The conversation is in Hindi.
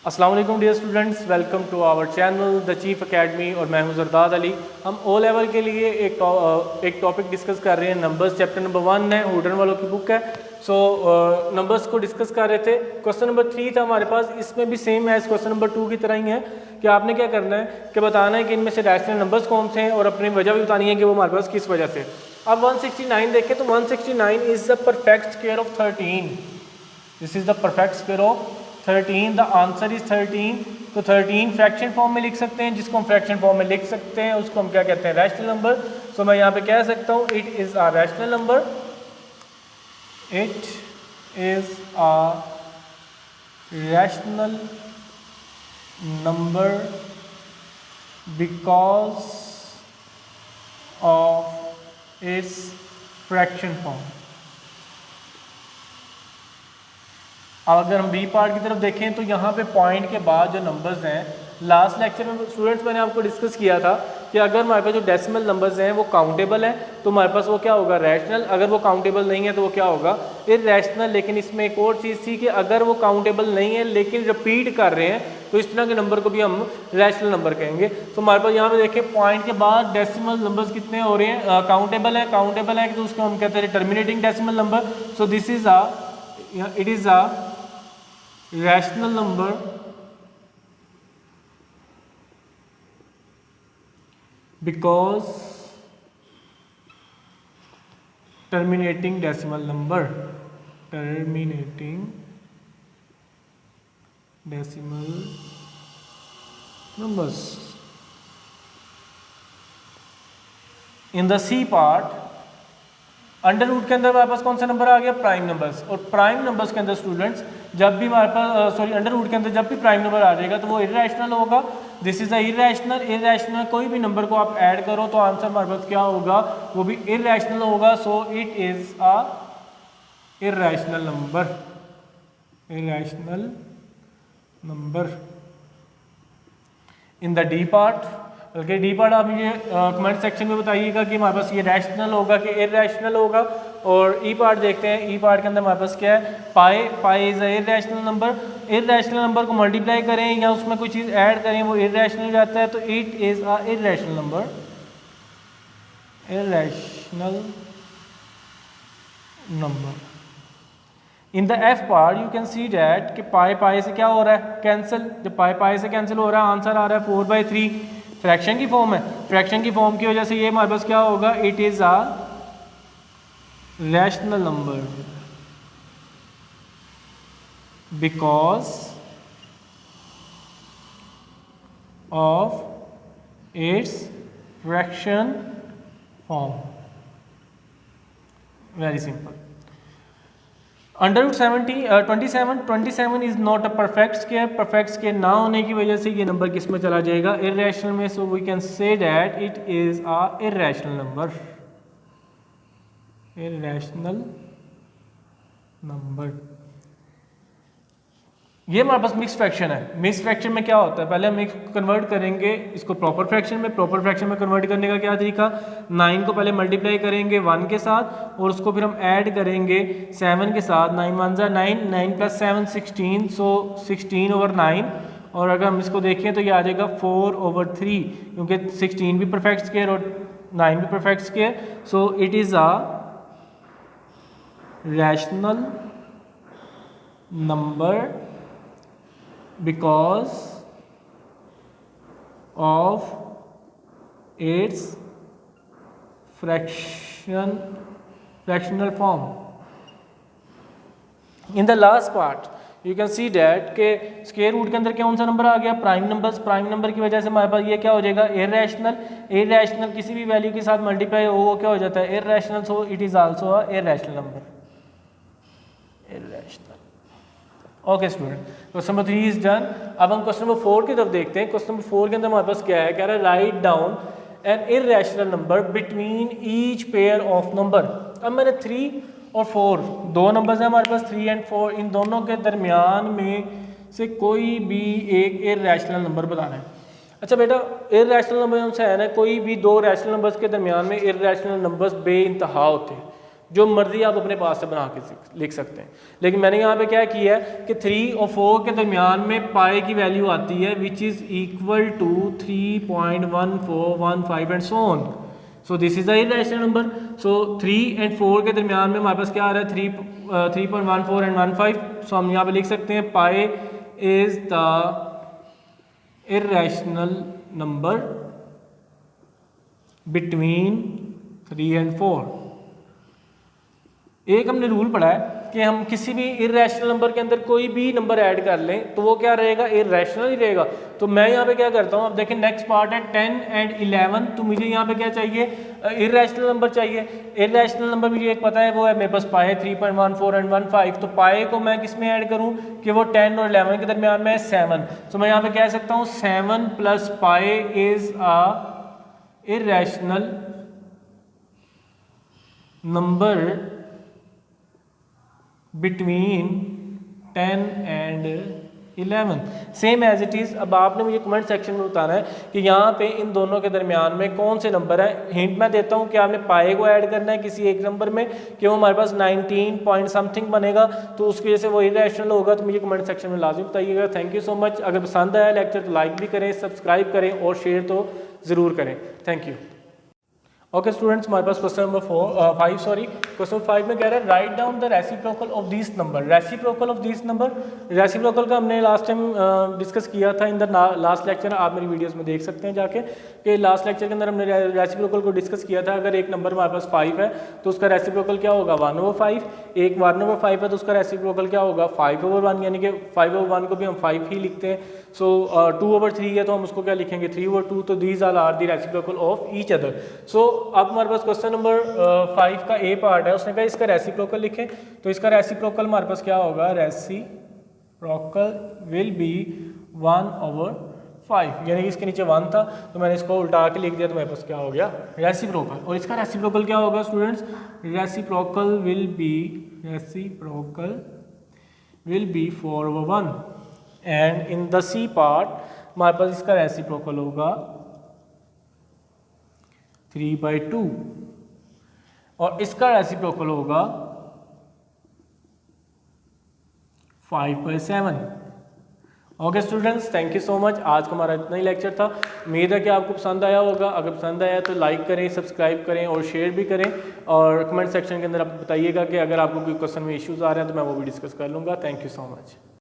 अस्सलाम वालेकुम dear students, welcome to our channel the chief academy. और मैं हूं जरदाद अली। हम ओ लेवल के लिए एक टॉपिक डिस्कस कर रहे हैं। नंबर्स चैप्टर नंबर 1 है, हुडन वालों की बुक है। नंबर्स को डिस्कस कर रहे थे। क्वेश्चन नंबर 3 था हमारे पास। इसमें भी सेम एज क्वेश्चन नंबर 2 की तरह ही है कि आपने क्या करना है कि बताना है कि इनमें से रैशनल नंबर्स कौन से हैं और अपनी वजह भी बतानी है कि वो हमारे पास किस वजह से। अब 169 देखें तो 169 is the perfect square of 13। This is the perfect square of 13। The answer is 13। तो 13 फ्रैक्शन फॉर्म में लिख सकते हैं। जिसको हम फ्रैक्शन फॉर्म में लिख सकते हैं उसको हम क्या कहते हैं, रैशनल नंबर। सो मैं यहाँ पे कह सकता हूँ it is a rational number. It is a rational number because of its fraction form. अब अगर हम बी पार्ट की तरफ देखें तो यहाँ पे पॉइंट के बाद जो नंबर्स हैं, लास्ट लेक्चर में स्टूडेंट्स मैंने आपको डिस्कस किया था कि अगर हमारे पास जो डेसिमल नंबर्स हैं वो काउंटेबल हैं तो हमारे पास वो क्या होगा, रैशनल। अगर वो काउंटेबल नहीं है तो वो क्या होगा, इरैशनल। लेकिन इसमें एक और चीज़ थी कि अगर वो काउंटेबल नहीं है लेकिन रिपीट कर रहे हैं तो इस तरह के नंबर को भी हम रैशनल नंबर कहेंगे। तो हमारे पास यहाँ पे देखें पॉइंट के बाद डेसिमल नंबर्स कितने हो रहे हैं, काउंटेबल है तो उसको हम कहते हैं terminating decimal number. So this is it is a rational number because terminating decimal number terminating decimal numbers. In the C part under root के अंदर हमारे पास कौन सा नंबर आ गया, प्राइम नंबर्स। और प्राइम नंबर्स के अंदर स्टूडेंट्स जब भी हमारे पास अंडर रूट के अंदर जब भी प्राइम नंबर आ जाएगा तो वो इरैशनल होगा। दिस इज अ इरैशनल कोई भी नंबर को आप ऐड करो तो आंसर हमारे पास क्या होगा, वो भी इरैशनल होगा। So it is a irrational number in the D part. Okay, D part आप मुझे कमेंट सेक्शन में बताइएगा कि हमारे पास ये रैशनल होगा कि इरैशनल होगा। और ई पार्ट देखते हैं। ई पार्ट के अंदर हमारे पास क्या है, pi is a irrational number. Irrational number को मल्टीप्लाई करें या उसमें कोई चीज़ ऐड करें वो इरैशनल हो जाता है। तो it is a irrational number. In the F part you can see that कि पाई से क्या हो रहा है, कैंसिल। जब पाई से कैंसिल हो रहा है आंसर आ रहा है 4/3। फ्रैक्शन की फॉर्म है, फ्रैक्शन की फॉर्म की वजह से ये हमारे पास क्या होगा, it is a rational number because of its fraction form. Very simple. Under root 27 is not a perfect square. Perfect square ना होने की वजह से ये नंबर किस में चला जाएगा, इरैशनल में। So we can say that it is a irrational number. ये हमारे पास मिक्स फ्रैक्शन है। मिक्स फ्रैक्शन में क्या होता है, पहले हम एक कन्वर्ट करेंगे इसको प्रॉपर फ्रैक्शन में। प्रॉपर फ्रैक्शन में कन्वर्ट करने का क्या तरीका, 9 को पहले मल्टीप्लाई करेंगे 1 के साथ और उसको फिर हम ऐड करेंगे 7 के साथ। 9 1 जा 9, 9 + 7 16। सो 16/9। और अगर हम इसको देखें तो ये आ जाएगा 4/3 क्योंकि 16 भी परफेक्ट स्क्वायर और 9 भी perfect square. So it is a rational number because of its fractional form. In the last part you can see that के स्क्वायर रूट के अंदर कौन सा नंबर आ गया, प्राइम नंबर्स। प्राइम नंबर की वजह से हमारे पास ये क्या हो जाएगा, इरैशनल किसी भी वैल्यू के साथ मल्टीप्लाई हो वो क्या हो जाता है, irrational. So it is also a irrational number, irrational. Okay student, question number 3 is done. अब हम क्वेश्चन नंबर 4 की तरफ देखते हैं। क्वेश्चन नंबर 4 के अंदर हमारे पास क्या है, कह रहा है write down an irrational number between each pair of number. अब मैंने 3 और 4 दो नंबर्स हैं हमारे पास, 3 और 4। इन दोनों के दरमियान में से कोई भी एक इरैशनल नंबर बताना है। अच्छा बेटा, इरैशनल नंबर हमसे है ना, कोई भी दो रैशनल नंबर्स के दरमियान में इरैशनल नंबर्स बे इंतहा होते हैं। जो मर्जी आप अपने पास से बना के लिख सकते हैं। लेकिन मैंने यहाँ पे क्या किया है कि 3 और 4 के दरमियान में पाए की वैल्यू आती है which is equal to 3.1415 and so on. So this is the irrational number. सो 3 एंड 4 के दरमियान में हमारे पास क्या आ रहा है 3.14 एंड 15। सो हम यहाँ पे लिख सकते हैं पाए is the irrational number between 3 and 4। एक हमने रूल पढ़ा है कि हम किसी भी इरेशनल नंबर के अंदर कोई भी नंबर ऐड कर लें तो वो क्या रहेगा, इरेशनल ही रहेगा। तो मैं यहाँ पे क्या करता हूँ, अब देखें नेक्स्ट पार्ट है 10 एंड 11। तो मुझे यहाँ पे क्या चाहिए, इरेशनल नंबर चाहिए। इरेशनल नंबर मुझे एक पता है वो है मेरे पास पाए 3.14 एंड 15। तो पाए को मैं किस में ऐड करूँ कि वो 10 और 11 के दरमियान में है 7। तो मैं यहाँ पे कह सकता हूँ 7 plus pi is a irrational number between 10 and 11। Same as it is. अब आपने मुझे कमेंट सेक्शन में बताना है कि यहाँ पे इन दोनों के दरमियान में कौन से नंबर है। हिंट मैं देता हूँ कि आपने पाए को ऐड करना है किसी एक नंबर में कि वो हमारे पास 19 पॉइंट समथिंग बनेगा, तो उसकी वजह से वो इरेशनल होगा। तो मुझे कमेंट सेक्शन में लाजिम बताइएगा। Thank you so much. अगर पसंद आया लेक्चर तो लाइक भी करें, सब्सक्राइब करें और शेयर तो ज़रूर करें। Thank you. ओके स्टूडेंट्स, हमारे पास क्वेश्चन नंबर 5 क्वेश्चन 5 में कह रहा है write down the reciprocal of this number. Reciprocal of this number, reciprocal का हमने लास्ट टाइम डिस्कस किया था इन द लास्ट लेक्चर। आप मेरी वीडियोस में देख सकते हैं जाके कि लास्ट लेक्चर के अंदर हमने रेसिप्रोकल को डिस्कस किया था। अगर एक नंबर हमारे पास 5 है तो उसका रेसिप्रोकल क्या होगा 1/5। एक 1/5 है तो उसका रेसिप्रोकल क्या होगा 5/1, यानी कि 5/1 को भी हम 5 ही लिखते हैं। सो 2/3 है तो हम उसको क्या लिखेंगे 3/2। तो these are the reciprocal of each other. So अब हमारे पास क्वेश्चन नंबर 5 का ए पार्ट है, उसने कहा इसका रेसिप्रोकल लिखें। तो इसका रेसिप्रोकल हमारे पास क्या होगा, रेसिप्रोकल विल बी 1/5, यानी कि इसके नीचे 1 था तो मैंने इसको उल्टा के लिख दिया तो मेरे पास क्या हो गया रेसिप्रोकल। और इसका रेसिप्रोकल क्या होगा students, reciprocal will be 4/1 and in the C part हमारे पास इसका रेसिप्रोकल होगा 3/2 और इसका रेसिप्रोकल होगा 5/7। Okay students, thank you so much. आज का हमारा इतना ही लेक्चर था। उम्मीद है कि आपको पसंद आया होगा। अगर पसंद आया तो लाइक करें, सब्सक्राइब करें और शेयर भी करें। और कमेंट सेक्शन के अंदर आप बताइएगा कि अगर आपको कोई क्वेश्चन में इश्यूज आ रहे हैं तो मैं वो भी डिस्कस कर लूँगा। Thank you so much.